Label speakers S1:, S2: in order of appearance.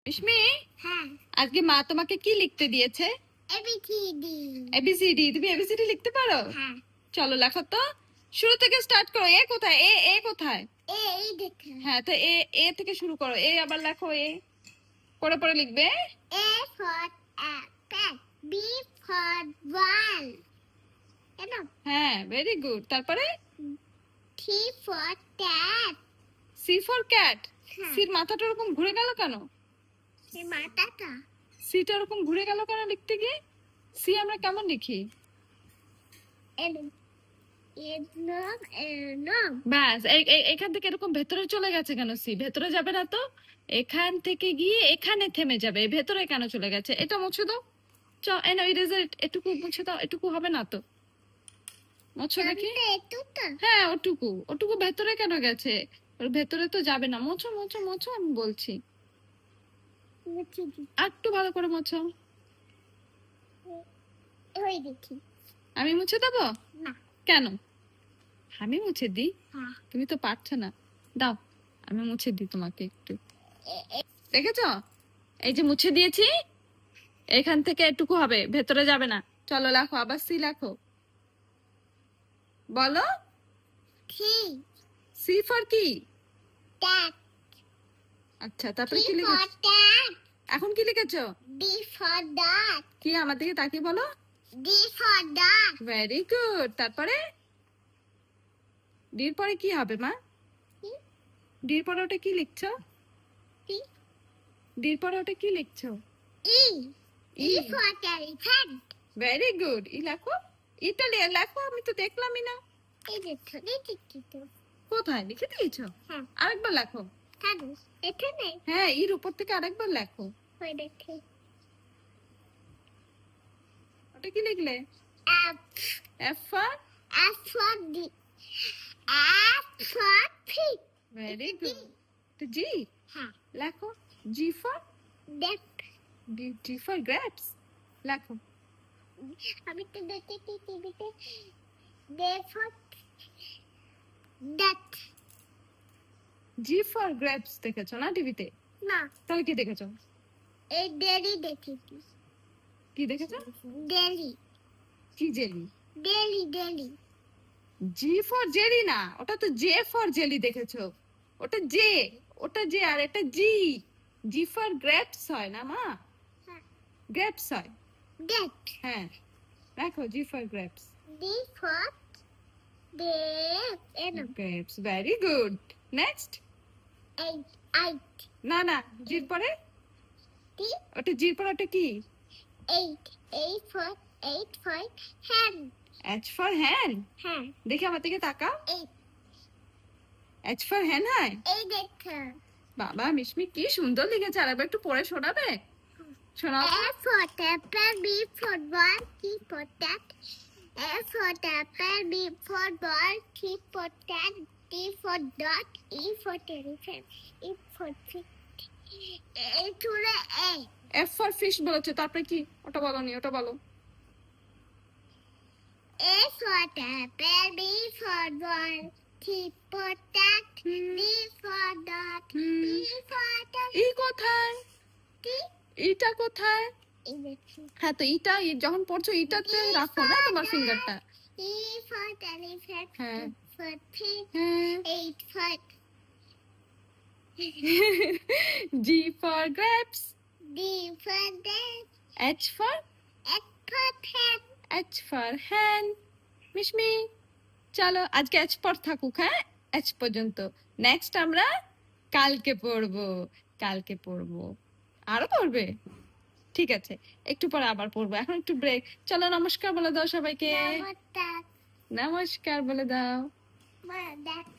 S1: মিশমি,
S2: হ্যাঁ,
S1: আজকে মা তোমাকে কি লিখতে দিয়েছে?
S2: এবিসিডি।
S1: এবিসিডি। তুমি এবিসিডি লিখতে পারো?
S2: হ্যাঁ।
S1: চলো লেখো তো, শুরু থেকে স্টার্ট করো। এ কোথায়? এ কোথায়?
S2: এই দেখো।
S1: হ্যাঁ, তো এ থেকে শুরু করো। আবার লেখো। পরে পরে লিখবে।
S2: A for apple, B for ball,
S1: হ্যাঁ, ভেরি গুড। তারপরে
S2: T for cat,
S1: C for cat.
S2: হ্যাঁ।
S1: সির মাথাটা ওরকম ঘুরে গেল কেন?
S2: মাথাটা
S1: সিটা ওরকম ঘুরে গেল কেন লিখতে গিয়ে? সি আমরা কেমন লিখি? ব্যাস, এখান থেকে এরকম ভেতরে চলে গেছে কেন? সি ভেতরে যাবে না তো, এখান থেকে গিয়ে এখানে থেমে যাবে। ভেতরে কেন চলে গেছে? এটা মুছে দাও। ইরেজার এটুকু মুছে দাও। এটুকু হবে না তো, মোছো দেখি। হ্যাঁ, ওটুকু ভেতরে কেন গেছে? ওর ভেতরে তো যাবে না। মোছো মোছো মোছো, আমি বলছি। একটু ভালো করে মোছো। আমি মুছে দেবো? কেন? আমি মুছে দিই? তুমি তো পারছো না। দাও, আমি মুছে দিই তোমাকে একটু। দেখেছ? এই যে মুছে দিয়েছি। এখান থেকে এটুকু হবে, ভেতরে যাবে না। চলো লেখো, আবার সি লেখো। বলো। সি ফর কি? আচ্ছা, তারপরে কি লিখেছো? এখন কি লিখেছো?
S2: D for dog.
S1: কি আমার দিকে তাকিয়ে বলো।
S2: D for dog.
S1: Very good. তারপরে ডির পরে কি হবে মা? ডির পরে ওটা কি লিখছো? ডির পরে ওটা কি লিখছো?
S2: E. E for elephant.
S1: Very good. E লেখো। ইটা লেখো, আমি তো দেখলামই না।
S2: এই দেখো, দেখি তো।
S1: কোথায় লিখে দিয়েছো?
S2: হ্যাঁ।
S1: আরেকবার লেখো।
S2: এখানে?
S1: হ্যাঁ, এর উপর থেকে আরেকবার লেখো।
S2: ওই দেখে।
S1: ওটা কি লিখলে?
S2: F.
S1: F for?
S2: F for D. F for fish.
S1: Very good. তো জি?
S2: হ্যাঁ।
S1: লেখো। G for?
S2: ডেপ।
S1: G for grapes. লেখো।
S2: আমি তো দেখেছি টিভিতে। D for date.
S1: G for grapes দেখেছো না টিভিতে?
S2: না।
S1: তাহলে কি দেখেছো?
S2: এই ডেলি দেখেছি।
S1: কি দেখেছো?
S2: ডেলি।
S1: কি jelly?
S2: Daily.
S1: G for jelly না, ওটা তো জে ফর জেলি দেখেছো। ওটা জে আর এটা জি। জি ফর গ্রেপস হয় না মা? গ্রেপস হয়।
S2: ডেট।
S1: হ্যাঁ, দেখো জি for grapes.
S2: D for
S1: grapes. Very good. Next.
S2: Eight.
S1: না, জির পরে?
S2: টি।
S1: ওটা জির পরে ওটা কি?
S2: Eight for hand.
S1: H for hand?
S2: হ্যাঁ।
S1: দেখি আমার দিকে তাকাও।
S2: এইট।
S1: এচ ফর হ্যান্ড হয়?
S2: এই দেখো।
S1: বাবা, মিশমি কি সুন্দর লিখেছে। আর একটু পড়ে শোনাবে? শোনাও।
S2: A for apple, B for ball, C for cat. A for apple, B for ball, C for cat, D for dog, E for elephant, E for fish. A to the A.
S1: F for fish বলেছে, তারপরে কি? ওটা বলোনি, ওটা বলো।
S2: A for apple, B for ball, C for cat, D for dog, E for dog.
S1: ই কোথায়? ইটা কোথায়? হ্যাঁ, তো ইটা যখন পড়ছো ইটাতে রাখো না তোমার ফিঙ্গারটা।
S2: E for elephant,
S1: হ্যাঁ।
S2: F for fish,
S1: হ্যাঁ।
S2: 8 for
S1: G for grapes.
S2: D for dog,
S1: H for?
S2: H for hen.
S1: H for হ্যান। মিশমি, চলো আজকে এইচ পর থাকুক। হ্যাঁ, এইচ পর্যন্ত। নেক্সট আমরা কালকে পড়বো। আরো পড়বে? ঠিক আছে, একটু পরে আবার পড়বো। এখন একটু ব্রেক। চলো নমস্কার বলে দাও সবাইকে।
S2: Namaste.
S1: নমস্কার বলে দাও।
S2: Namaste.